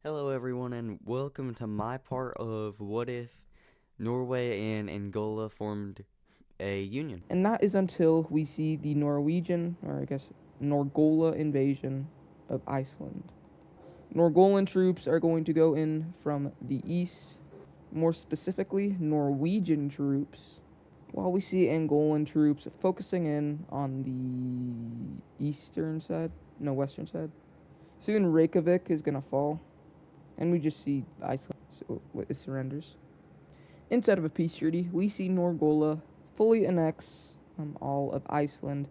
Hello, everyone, and welcome to my part of What If Norway and Angola formed a union. And that is until we see the Norwegian, or I guess Norgola invasion of Iceland. Norgolan troops are going to go in from the east, more specifically, Norwegian troops, while we see Angolan troops focusing in on the western side. Soon Reykjavik is going to fall, and we just see Iceland it surrenders. Inside of a peace treaty, we see Norgola fully annex all of Iceland.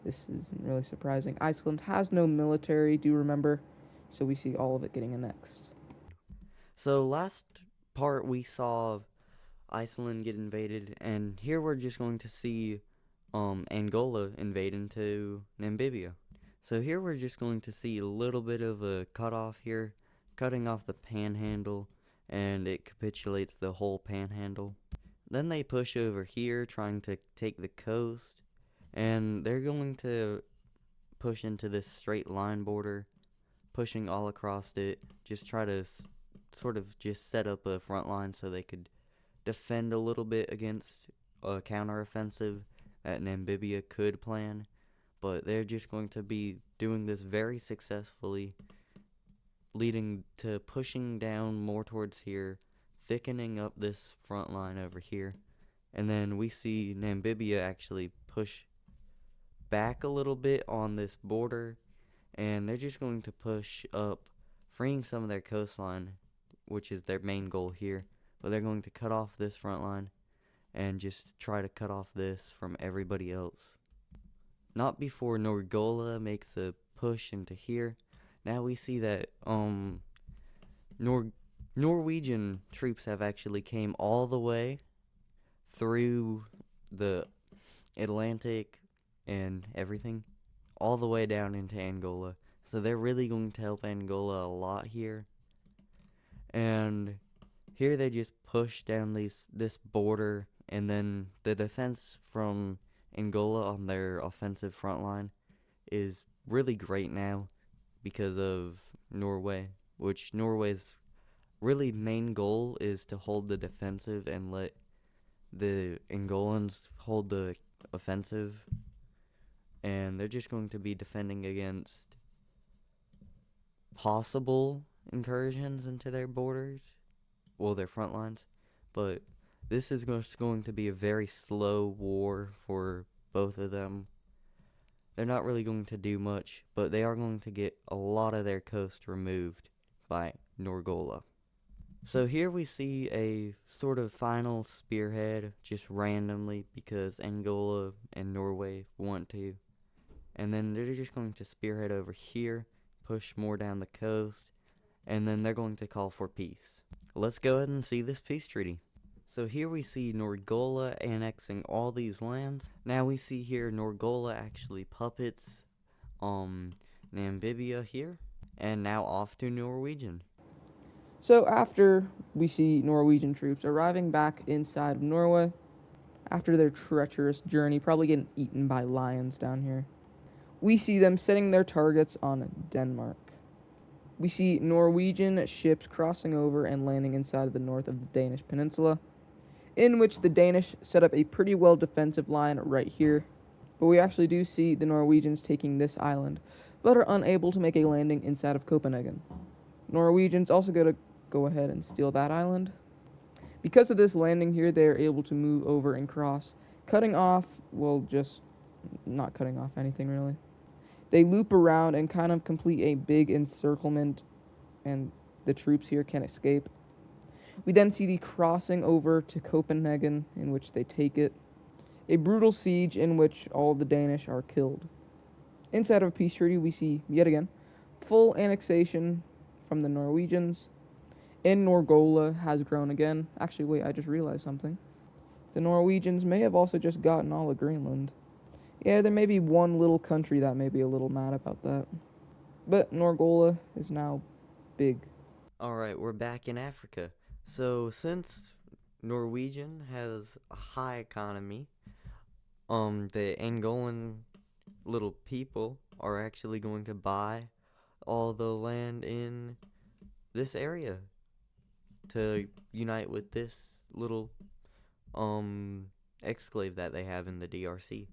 This isn't really surprising. Iceland has no military, do remember, so we see all of it getting annexed. So, last part we saw Iceland get invaded, and here we're just going to see Angola invade into Namibia. So, here we're just going to see a little bit of a cutoff here, cutting off the panhandle, and it capitulates the whole panhandle. Then they push over here, trying to take the coast, and they're going to push into this straight line border, pushing all across it, just try to sort of just set up a front line so they could defend a little bit against a counteroffensive that Namibia could plan, but they're just going to be doing this very successfully, leading to pushing down more towards here, thickening up this front line over here, and then we see Namibia actually push back a little bit on this border, and they're just going to push up, freeing some of their coastline, which is their main goal here, but they're going to cut off this front line and just try to cut off this from everybody else. Not before Norgola makes a push into here. Now we see that Norwegian troops have actually came all the way through the Atlantic and everything, all the way down into Angola. So they're really going to help Angola a lot here. And here they just push down this border, and then the defense from Angola on their offensive front line is really great now because of Norway, which Norway's really main goal is to hold the defensive and let the Angolans hold the offensive, and they're just going to be defending against possible incursions into their borders, well, their front lines, but this is just going to be a very slow war for both of them. They're not really going to do much, but they are going to get a lot of their coast removed by Norgola. So here we see a sort of final spearhead, just randomly, because Angola and Norway want to. And then they're just going to spearhead over here, push more down the coast, and then they're going to call for peace. Let's go ahead and see this peace treaty. So here we see Norgola annexing all these lands. Now we see here Norgola actually puppets Namibia here, and now off to Norwegian. So after we see Norwegian troops arriving back inside of Norway, after their treacherous journey, probably getting eaten by lions down here, we see them setting their targets on Denmark. We see Norwegian ships crossing over and landing inside of the north of the Danish peninsula, in which the Danish set up a pretty well defensive line right here. But we actually do see the Norwegians taking this island, but are unable to make a landing inside of Copenhagen. Norwegians also go ahead and steal that island. Because of this landing here, they are able to move over and cross, cutting off, well, just not cutting off anything really. They loop around and kind of complete a big encirclement, and the troops here can escape. We then see the crossing over to Copenhagen, in which they take it. A brutal siege in which all the Danish are killed. Inside of a peace treaty, we see, yet again, full annexation from the Norwegians. And Norgola has grown again. Actually, wait, I just realized something. The Norwegians may have also just gotten all of Greenland. Yeah, there may be one little country that may be a little mad about that. But Norgola is now big. Alright, we're back in Africa. So since Norwegian has a high economy, the Angolan little people are actually going to buy all the land in this area to unite with this little exclave that they have in the DRC.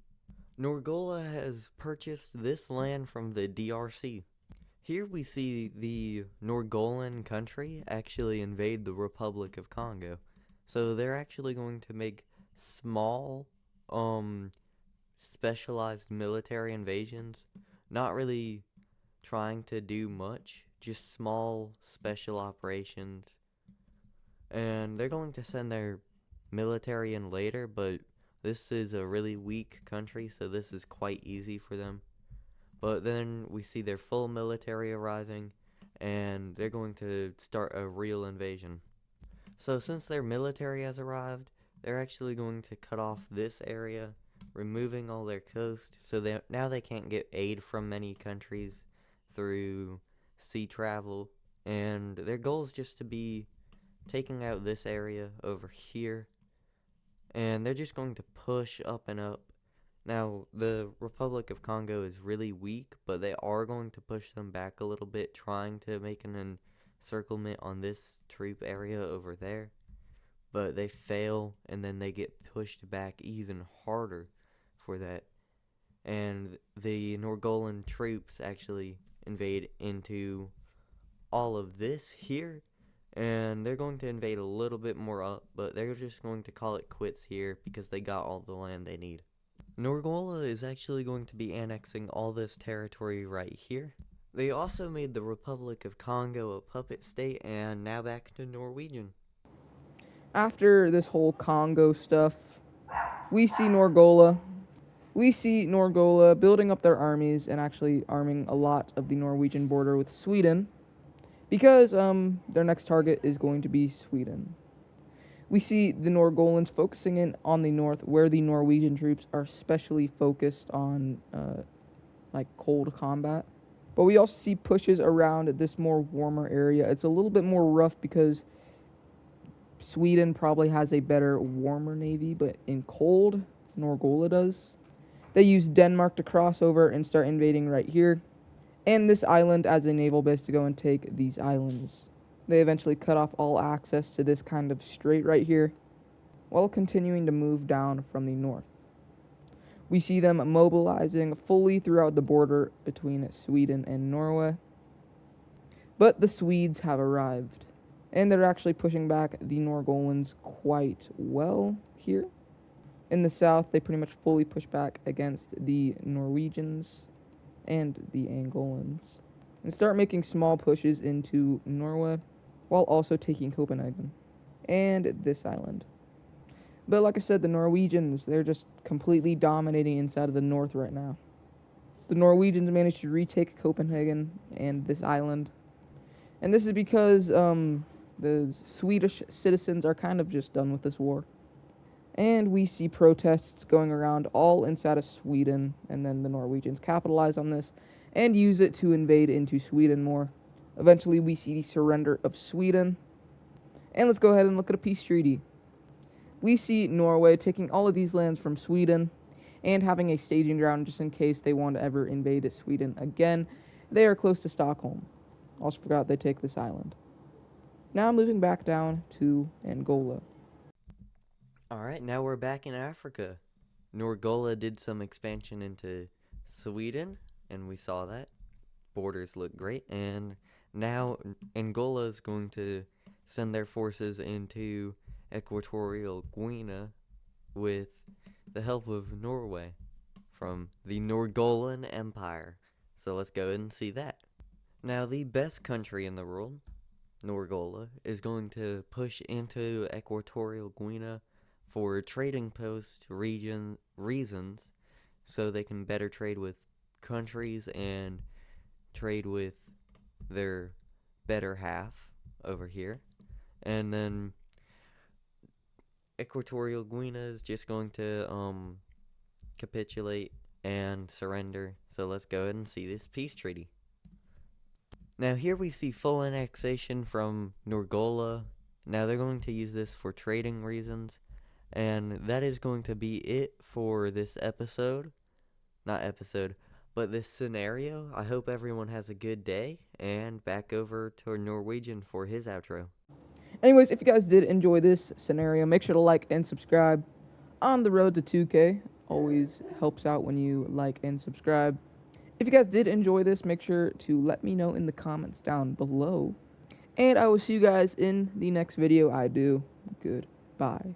Norgola has purchased this land from the DRC. Here we see the Norgolan country actually invade the Republic of Congo. So they're actually going to make small, specialized military invasions, not really trying to do much, just small special operations. And they're going to send their military in later, but this is a really weak country, so this is quite easy for them. But then we see their full military arriving, and they're going to start a real invasion. So since their military has arrived, they're actually going to cut off this area, removing all their coast, so now they can't get aid from many countries through sea travel. And their goal is just to be taking out this area over here, and they're just going to push up and up. Now, the Republic of Congo is really weak, but they are going to push them back a little bit, trying to make an encirclement on this troop area over there. But they fail, and then they get pushed back even harder for that. And the Norgolan troops actually invade into all of this here, and they're going to invade a little bit more up, but they're just going to call it quits here because they got all the land they need. Norgola is actually going to be annexing all this territory right here. They also made the Republic of Congo a puppet state, and now back to Norwegian. After this whole Congo stuff, we see Norgola. We see Norgola building up their armies and actually arming a lot of the Norwegian border with Sweden, because their next target is going to be Sweden. We see the Norgolans focusing in on the north, where the Norwegian troops are specially focused on like cold combat. But we also see pushes around this more warmer area. It's a little bit more rough because Sweden probably has a better warmer navy, but in cold, Norgola does. They use Denmark to cross over and start invading right here, and this island as a naval base to go and take these islands. They eventually cut off all access to this kind of strait right here, while continuing to move down from the north. We see them mobilizing fully throughout the border between Sweden and Norway. But the Swedes have arrived, and they're actually pushing back the Norgolans quite well here. In the south, they pretty much fully push back against the Norwegians and the Angolans, and start making small pushes into Norway, while also taking Copenhagen and this island. But like I said, the Norwegians, they're just completely dominating inside of the north right now. The Norwegians managed to retake Copenhagen and this island. And this is because the Swedish citizens are kind of just done with this war. And we see protests going around all inside of Sweden, and then the Norwegians capitalize on this and use it to invade into Sweden more. Eventually, we see the surrender of Sweden. And let's go ahead and look at a peace treaty. We see Norway taking all of these lands from Sweden and having a staging ground just in case they want to ever invade Sweden again. They are close to Stockholm. Also forgot they take this island. Now moving back down to Angola. Alright, now we're back in Africa. Norgola did some expansion into Sweden, and we saw that. Borders look great, and now Angola is going to send their forces into Equatorial Guinea with the help of Norway from the Norgolan Empire. So let's go and see that. Now, the best country in the world, Norgola, is going to push into Equatorial Guinea for trading post reasons, so they can better trade with countries and trade with their better half over here. And then Equatorial Guinea is just going to capitulate and surrender. So let's go ahead and see this peace treaty. Now here we see full annexation from Norgola. Now they're going to use this for trading reasons. And that is going to be it for this episode. Not episode. But this scenario, I hope everyone has a good day, and back over to Norwegian for his outro. Anyways, if you guys did enjoy this scenario, make sure to like and subscribe. On the road to 2K, always helps out when you like and subscribe. If you guys did enjoy this, make sure to let me know in the comments down below. And I will see you guys in the next video I do. Goodbye.